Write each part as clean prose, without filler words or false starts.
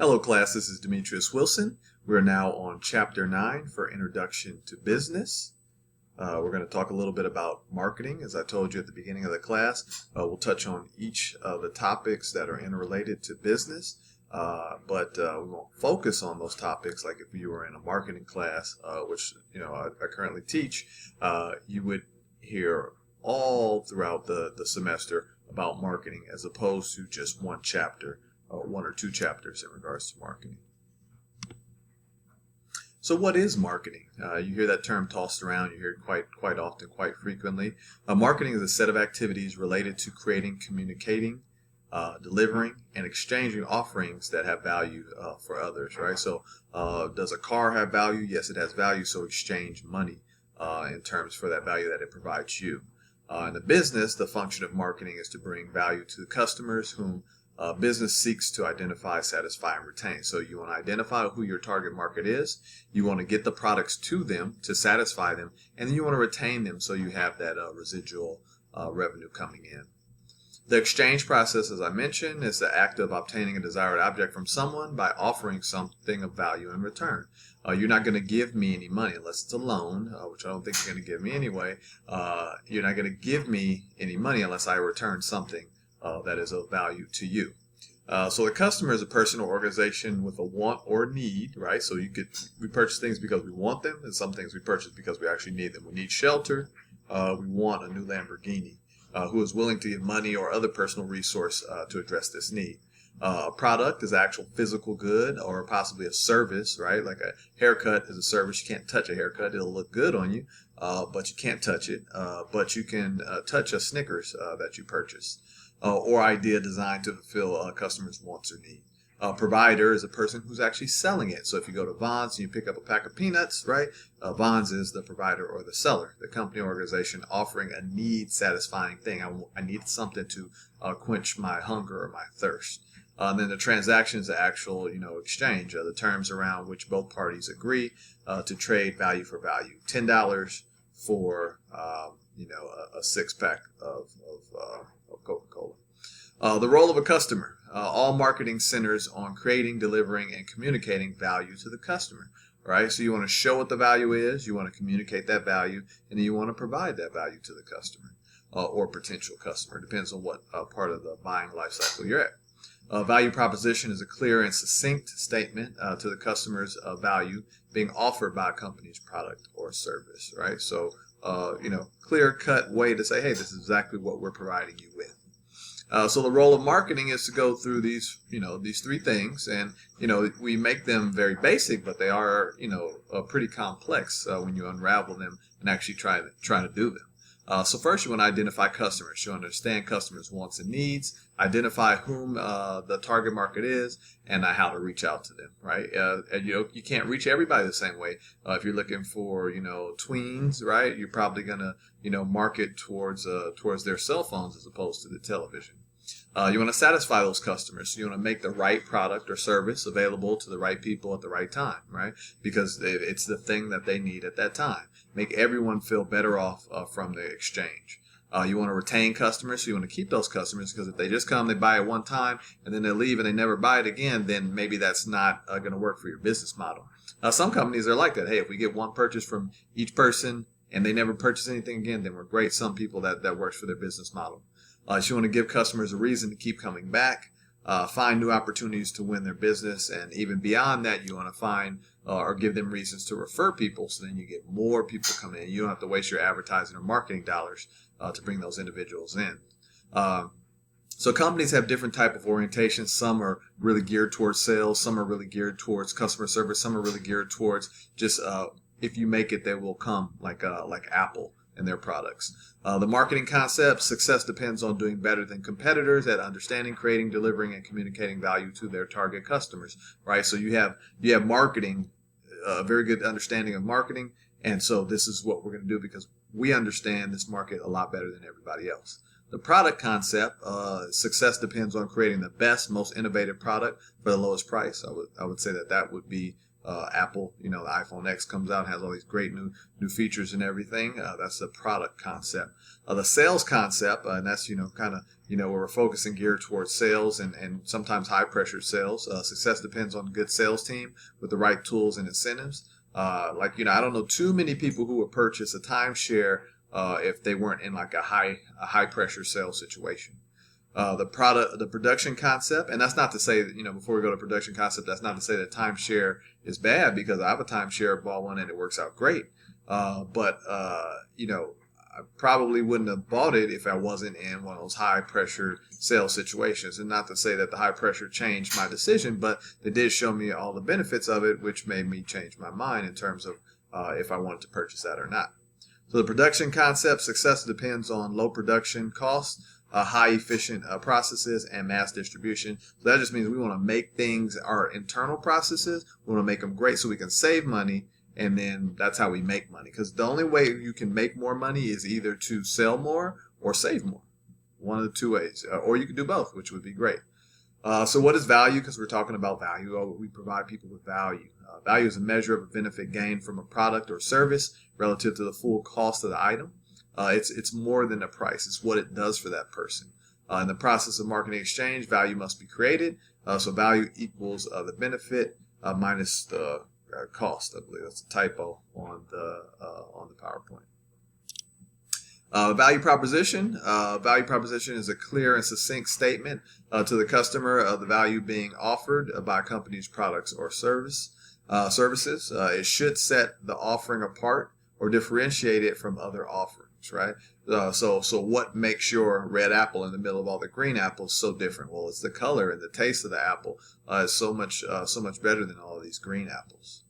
Hello class, this is Demetrius Wilson. We're now on Chapter 9 for Introduction to Business. We're going to talk a little bit about marketing. As I told you at the beginning of the class, we'll touch on each of the topics that are interrelated to business, but we won't focus on those topics like if you were in a marketing class, which I currently teach. You would hear all throughout the semester about marketing as opposed to just one chapter. One or two chapters in regards to marketing. So what is marketing? You hear that term tossed around. You hear it quite often, quite frequently. Marketing is a set of activities related to creating, communicating, delivering, and exchanging offerings that have value for others, right? So does a car have value? Yes, it has value, so exchange money in terms for that value that it provides you. In the business, the function of marketing is to bring value to the customers whom business seeks to identify, satisfy, and retain. So you want to identify who your target market is. You want to get the products to them to satisfy them. And then you want to retain them so you have that residual revenue coming in. The exchange process, as I mentioned, is the act of obtaining a desired object from someone by offering something of value in return. You're not going to give me any money unless it's a loan, which I don't think you're going to give me anyway. You're not going to give me any money unless I return something that is of value to you. So the customer is a person or organization with a want or need, right? So we purchase things because we want them, and some things we purchase because we actually need them. We need shelter. We want a new Lamborghini. Who is willing to give money or other personal resource to address this need. A product is an actual physical good or possibly a service, right? Like a haircut is a service. You can't touch a haircut. It'll look good on you, but you can't touch it. But you can touch a Snickers that you purchased. Or idea designed to fulfill a customer's wants or need. A provider is a person who's actually selling it. So if you go to Vons and you pick up a pack of peanuts, right? Vons is the provider or the seller, the company or organization offering a need-satisfying thing. I need something to quench my hunger or my thirst. And then the transaction is the actual, exchange, the terms around which both parties agree to trade value for value. $10 for, a six-pack of Coca-Cola. The role of a customer. All marketing centers on creating, delivering, and communicating value to the customer, right? So you want to show what the value is, you want to communicate that value, and then you want to provide that value to the customer or potential customer. It depends on what part of the buying life cycle you're at. Value proposition is a clear and succinct statement to the customer's value being offered by a company's product or service, right? So, clear-cut way to say, hey, this is exactly what we're providing you with. So the role of marketing is to go through these three things, and we make them very basic, but they are pretty complex when you unravel them and actually try to do them. So first, you want to identify customers. You understand customers' wants and needs, identify whom the target market is, and how to reach out to them. Right? And you can't reach everybody the same way. If you're looking for tweens, right? You're probably gonna market towards their cell phones as opposed to the television. You want to satisfy those customers. So you want to make the right product or service available to the right people at the right time, right? Because it's the thing that they need at that time. Make everyone feel better off from the exchange. You want to retain customers, so you want to keep those customers, because if they just come, they buy it one time, and then they leave and they never buy it again, then maybe that's not going to work for your business model. Some companies are like that. Hey, if we get one purchase from each person and they never purchase anything again, then we're great. Some people that works for their business model. So you want to give customers a reason to keep coming back, find new opportunities to win their business, and even beyond that, you want to find or give them reasons to refer people, so then you get more people coming in. You don't have to waste your advertising or marketing dollars to bring those individuals in. So companies have different type of orientations. Some are really geared towards sales. Some are really geared towards customer service. Some are really geared towards just if you make it, they will come, like Apple and their products. The marketing concept: success depends on doing better than competitors at understanding, creating, delivering, and communicating value to their target customers, right? So you have marketing, a very good understanding of marketing, and so this is what we're going to do because we understand this market a lot better than everybody else. The product concept: success depends on creating the best, most innovative product for the lowest price. I would say that would be Apple, the iPhone X comes out, has all these great new features and everything. That's the product concept. The sales concept, and that's kind of where we're focusing geared towards sales and sometimes high pressure sales. Success depends on a good sales team with the right tools and incentives. I don't know too many people who would purchase a timeshare if they weren't in like a high pressure sales situation. The production concept, and that's not to say that, before we go to production concept, that's not to say that timeshare is bad, because I have a timeshare, bought one, and it works out great. But I probably wouldn't have bought it if I wasn't in one of those high pressure sales situations. And not to say that the high pressure changed my decision, but they did show me all the benefits of it, which made me change my mind in terms of if I wanted to purchase that or not. So the production concept, success depends on low production costs, high efficient processes, and mass distribution. So that just means we want to make things, our internal processes, we want to make them great so we can save money, and then that's how we make money. Because the only way you can make more money is either to sell more or save more. One of the two ways. Or you can do both, which would be great. So what is value? Because we're talking about value. We provide people with value. Value is a measure of a benefit gained from a product or service relative to the full cost of the item. It's more than a price. It's what it does for that person. In the process of marketing exchange, value must be created. So value equals the benefit minus the cost. I believe that's a typo on the PowerPoint. Value proposition. Value proposition is a clear and succinct statement to the customer of the value being offered by a company's products or services. It should set the offering apart or differentiate it from other offerings. Right. So what makes your red apple in the middle of all the green apples so different? Well, it's the color and the taste of the apple. It's so much better than all of these green apples.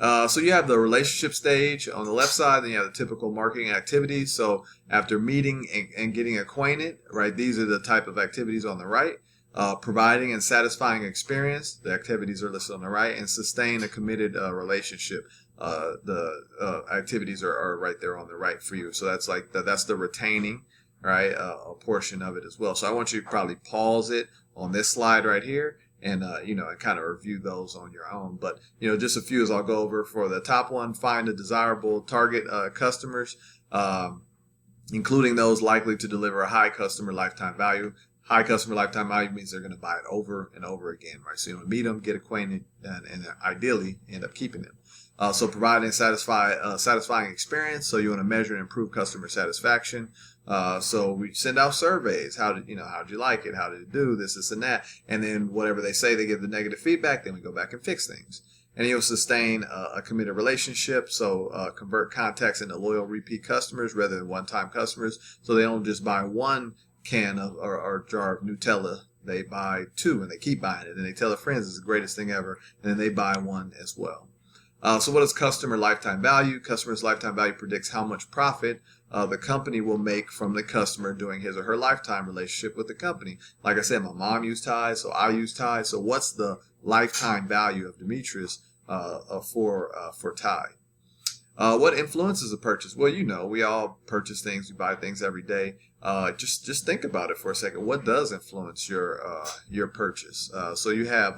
So you have the relationship stage on the left side, then you have the typical marketing activities. So after meeting and getting acquainted, right, these are the type of activities on the right. Providing and satisfying experience, the activities are listed on the right, and sustain a committed relationship. The activities are right there on the right for you. So that's that's the retaining, right, a portion of it as well. So I want you to probably pause it on this slide right here and and kind of review those on your own. But just a few as I'll go over. For the top one, find a desirable target customers, including those likely to deliver a high customer lifetime value. High customer lifetime value means they're going to buy it over and over again, right? So you want to meet them, get acquainted, and ideally end up keeping them. So providing satisfying experience. So you want to measure and improve customer satisfaction. So we send out surveys. How'd you like it? How did it do? This, and that. And then whatever they say, they give the negative feedback. Then we go back and fix things. And you'll sustain a committed relationship. So convert contacts into loyal repeat customers rather than one-time customers. So they don't just buy one can of or jar of Nutella. They buy two and they keep buying it. And they tell their friends it's the greatest thing ever. And then they buy one as well. So what is customer lifetime value? Customer's lifetime value predicts how much profit the company will make from the customer during his or her lifetime relationship with the company. Like I said, my mom used Tide, so I use Tide. So what's the lifetime value of Demetrius for Tide? What influences a purchase? Well, we all purchase things. We buy things every day. Just think about it for a second. What does influence your purchase? So you have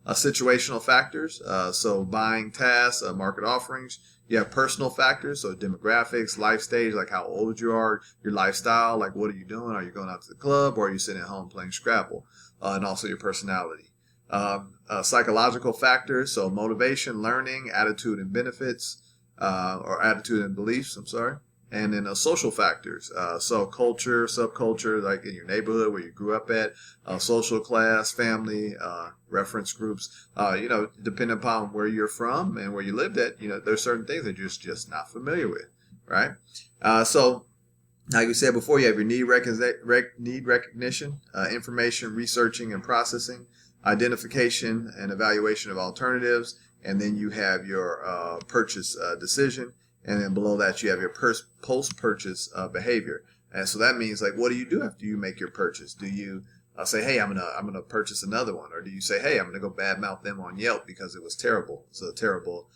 situational factors. So buying tasks, market offerings. You have personal factors. So demographics, life stage, like how old you are, your lifestyle, like what are you doing? Are you going out to the club or are you sitting at home playing Scrabble? And also your personality. Psychological factors. So motivation, learning, attitude and benefits. Or attitude and beliefs, and then social factors, so culture, subculture, like in your neighborhood where you grew up at, social class, family, reference groups, depending upon where you're from and where you lived at, there's certain things that you're just not familiar with, right? So like you said before, you have your need recognition, information researching and processing, identification and evaluation of alternatives. And then you have your purchase decision, and then below that you have your post-purchase behavior. And so that means, like, what do you do after you make your purchase? Do you say, hey, I'm gonna purchase another one, or do you say, hey, I'm gonna go badmouth them on Yelp because it was terrible? It's a terrible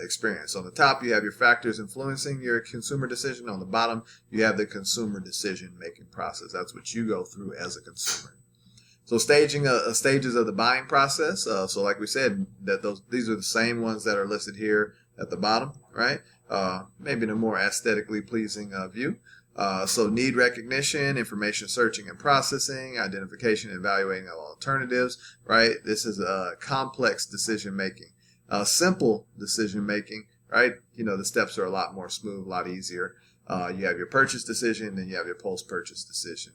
experience. On the top, you have your factors influencing your consumer decision. On the bottom, you have the consumer decision making process. That's what you go through as a consumer. So staging stages of the buying process. So like we said, these are the same ones that are listed here at the bottom, right? Maybe in a more aesthetically pleasing view. So need recognition, information searching and processing, identification and evaluating of alternatives, right? This is complex decision making. Simple decision making, right? The steps are a lot more smooth, a lot easier. You have your purchase decision, and you have your post-purchase decision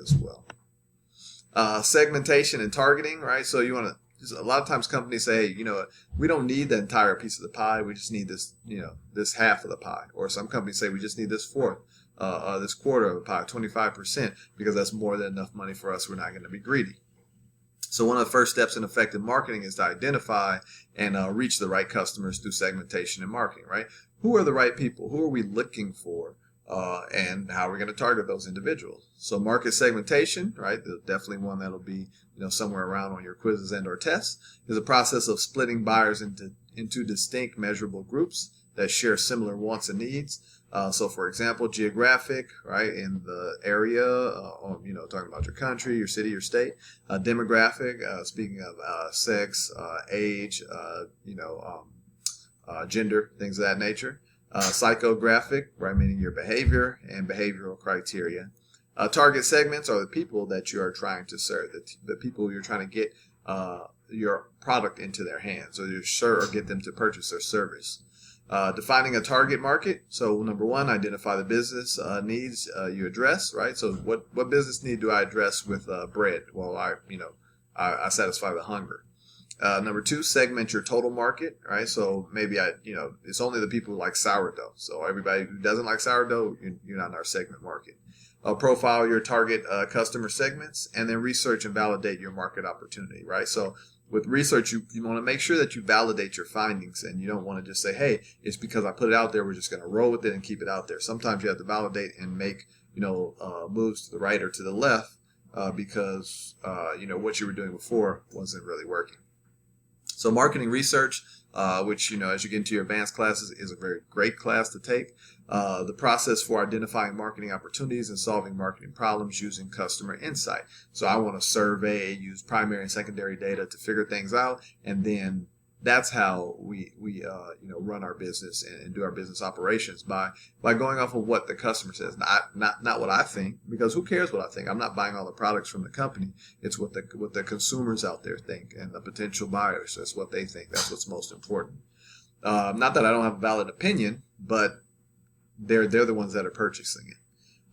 as well. Segmentation and targeting, right? So you want to. A lot of times companies say, we don't need the entire piece of the pie. We just need this, this half of the pie. Or some companies say we just need this fourth, this quarter of the pie, 25%, because that's more than enough money for us. We're not going to be greedy. So one of the first steps in effective marketing is to identify and reach the right customers through segmentation and marketing, right? Who are the right people? Who are we looking for? And how we're going to target those individuals. So market segmentation, right? Definitely one that'll be, somewhere around on your quizzes and or tests, is a process of splitting buyers into distinct measurable groups that share similar wants and needs. So for example, geographic, right? In the area, talking about your country, your city, your state. Demographic, speaking of sex, age, gender, things of that nature. Psychographic, right, meaning your behavior, and behavioral criteria. Target segments are the people that you are trying to serve, the people you're trying to get your product into their hands, or get them to purchase their service. Defining a target market. So number one, identify the business needs you address, right? So what business need do I address with bread? Well, I satisfy the hunger. Number two, segment your total market, right? So maybe it's only the people who like sourdough. So everybody who doesn't like sourdough, you're not in our segment market. Profile your target customer segments, and then research and validate your market opportunity, right? So with research, you want to make sure that you validate your findings, and you don't want to just say, hey, it's because I put it out there, we're just going to roll with it and keep it out there. Sometimes you have to validate and make, moves to the right or to the left because, what you were doing before wasn't really working. So marketing research, which, as you get into your advanced classes, is a very great class to take. The process for identifying marketing opportunities and solving marketing problems using customer insight. So I want to survey, use primary and secondary data to figure things out, and then that's how we run our business and do our business operations by going off of what the customer says, not what I think, because who cares what I think? I'm not buying all the products from the company. It's what the consumers out there think, and the potential buyers. That's what they think. That's what's most important. Not that I don't have a valid opinion, but they're the ones that are purchasing it.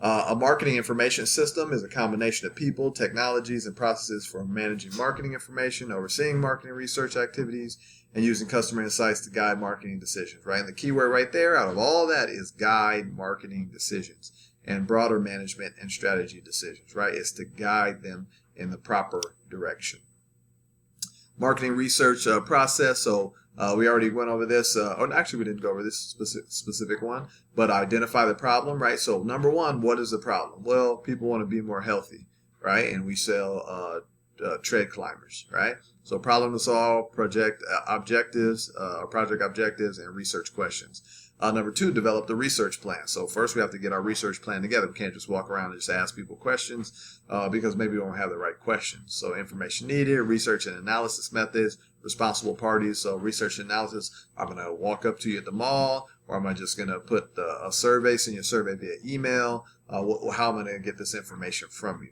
A marketing information system is a combination of people, technologies, and processes for managing marketing information, overseeing marketing research activities, and using customer insights to guide marketing decisions, right? And the key word right there out of all that is guide marketing decisions and broader management and strategy decisions, right? It's to guide them in the proper direction. Marketing research process. So we already went over this, or actually we didn't go over this specific one, but identify the problem, right? So number one, what is the problem? Well, people want to be more healthy, right? And we sell tread climbers, right? So problem to solve, project objectives, and research questions. Number two, develop the research plan. So first we have to get our research plan together. We can't just walk around and just ask people questions because maybe we don't have the right questions. So information needed, research and analysis methods, responsible parties. So research and analysis, I'm going to walk up to you at the mall, or am I just going to put a survey, send you a survey via email? How am I going to get this information from you?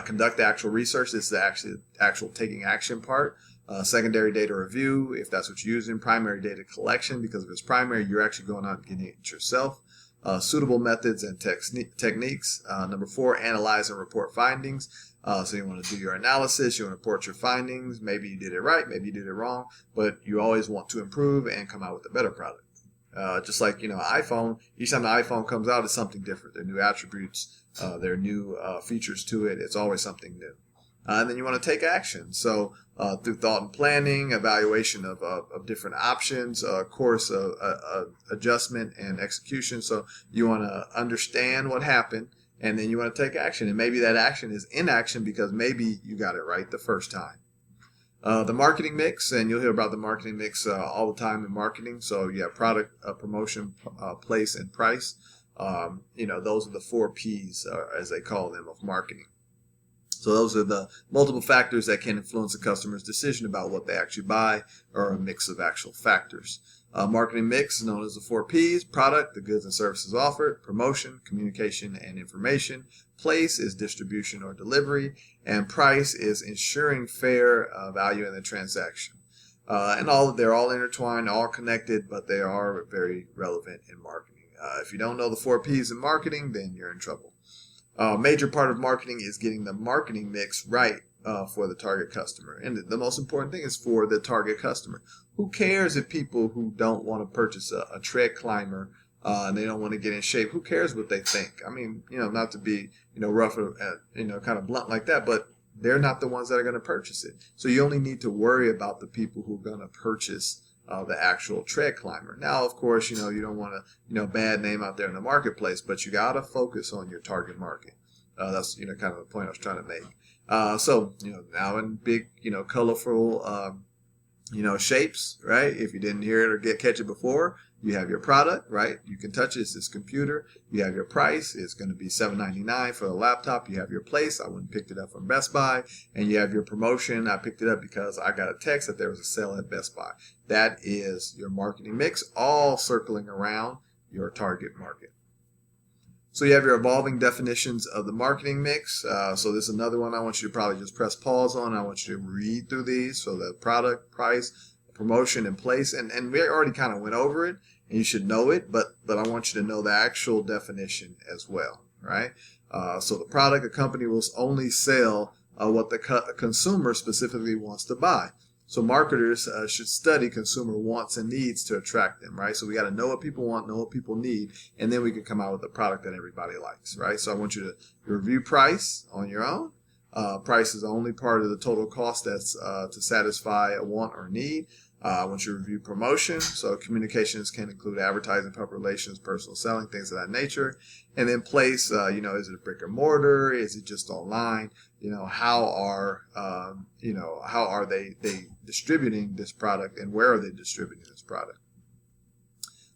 Conduct the actual research. This is the actual taking action part. Secondary data review, if that's what you're using. Primary data collection, because if it's primary, you're actually going out and getting it yourself. Suitable methods and techniques. Number four, analyze and report findings. So you want to do your analysis, you want to report your findings. Maybe you did it right, maybe you did it wrong, but you always want to improve and come out with a better product. Just like, iPhone, each time the iPhone comes out, it's something different. There are new attributes, there are new features to it. It's always something new. And then you want to take action. So through thought and planning, evaluation of different options, course adjustment and execution. So you want to understand what happened, and then you want to take action. And maybe that action is inaction because maybe you got it right the first time. The marketing mix, and you'll hear about the marketing mix all the time in marketing. So you have product, promotion, place, and price. Those are the 4 Ps, as they call them, of marketing. So those are the multiple factors that can influence a customer's decision about what they actually buy, or a mix of actual factors. Marketing mix is known as the 4 Ps: product, the goods and services offered; promotion, communication and information; place is distribution or delivery; and price is ensuring fair value in the transaction. And they're all intertwined, all connected, but they are very relevant in marketing. If you don't know the 4 Ps in marketing, then you're in trouble. Major part of marketing is getting the marketing mix right for the target customer. And the most important thing is for the target customer. Who cares if people who don't want to purchase a tread climber and they don't want to get in shape, who cares what they think? I mean, not to be, rough, kind of blunt like that, but they're not the ones that are going to purchase it. So you only need to worry about the people who are going to purchase the actual tread climber. Now, of course, you don't want to, bad name out there in the marketplace, but you got to focus on your target market. That's, kind of the point I was trying to make. So, now in big, colorful, shapes, right? If you didn't hear it or catch it before, you have your product, right? You can touch it. It's this computer. You have your price. It's going to be $7.99 for the laptop. You have your place. I went and picked it up from Best Buy. And you have your promotion. I picked it up because I got a text that there was a sale at Best Buy. That is your marketing mix, all circling around your target market. So you have your evolving definitions of the marketing mix. So this is another one I want you to probably just press pause on. I want you to read through these. So the product, price, promotion, and place. And we already kind of went over it, and you should know it, but I want you to know the actual definition as well, right? So the product, a company will only sell what the consumer specifically wants to buy. So marketers should study consumer wants and needs to attract them, right? So we got to know what people want, know what people need, and then we can come out with a product that everybody likes, right? So I want you to review price on your own. Price is the only part of the total cost that's to satisfy a want or need. I want you to review promotion. So communications can include advertising, public relations, personal selling, things of that nature. And then place, is it a brick and mortar? Is it just online? How are they distributing this product, and where are they distributing this product?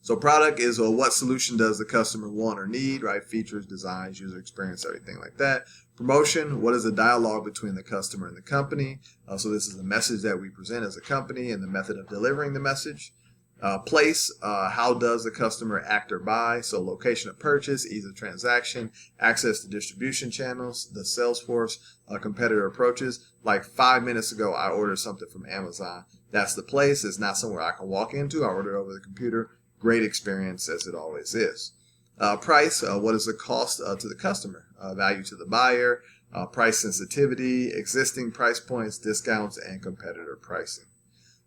So product is what solution does the customer want or need, right? Features, designs, user experience, everything like that. Promotion, what is the dialogue between the customer and the company? So this is the message that we present as a company and the method of delivering the message. Place, how does the customer act or buy? So location of purchase, ease of transaction, access to distribution channels, the sales force, competitor approaches. Like 5 minutes ago, I ordered something from Amazon. That's the place. It's not somewhere I can walk into. I ordered it over the computer. Great experience, as it always is. Price, what is the cost to the customer? Value to the buyer, price sensitivity, existing price points, discounts, and competitor pricing.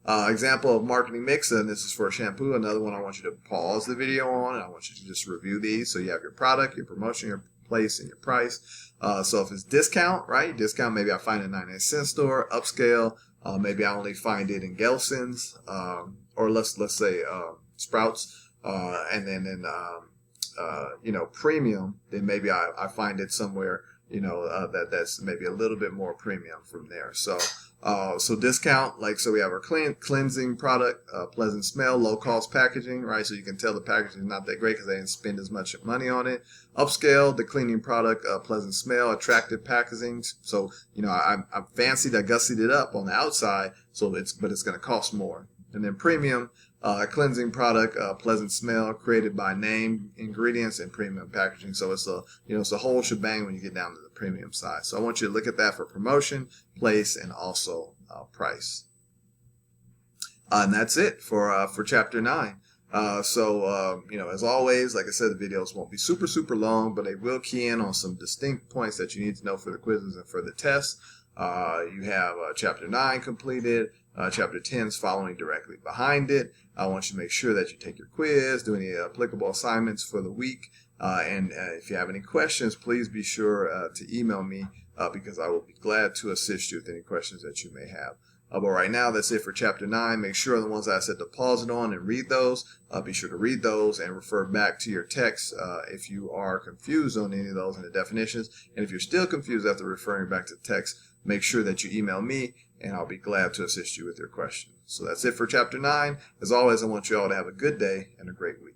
Example of marketing mix, and this is for a shampoo. Another one I want you to pause the video on, and I want you to just review these. So you have your product, your promotion, your place, and your price. So if it's discount, right? Discount, maybe I find it in a 99-cent store. Upscale, maybe I only find it in Gelson's, or let's say Sprouts, and then premium, then maybe I find it somewhere, that's maybe a little bit more premium from there. So discount, so we have our cleansing product, pleasant smell, low cost packaging, right? So you can tell the packaging is not that great because they didn't spend as much money on it. Upscale, the cleaning product, pleasant smell, attractive packaging. So, I fancied, I gussied it up on the outside, but it's going to cost more. And then premium, cleansing product, pleasant smell, created by name, ingredients, and premium packaging. So it's a whole shebang when you get down to the premium side. So I want you to look at that for promotion, place, and also price. And that's it for chapter 9. As always, like I said, the videos won't be super, super long, but they will key in on some distinct points that you need to know for the quizzes and for the tests. You have chapter 9 completed. Chapter 10 is following directly behind it. I want you to make sure that you take your quiz, do any applicable assignments for the week. And if you have any questions, please be sure to email me because I will be glad to assist you with any questions that you may have. But right now, that's it for Chapter 9. Make sure the ones that I said to pause it on and read those. Be sure to read those and refer back to your text if you are confused on any of those and the definitions. And if you're still confused after referring back to text, make sure that you email me, and I'll be glad to assist you with your question. So that's it for Chapter 9. As always, I want you all to have a good day and a great week.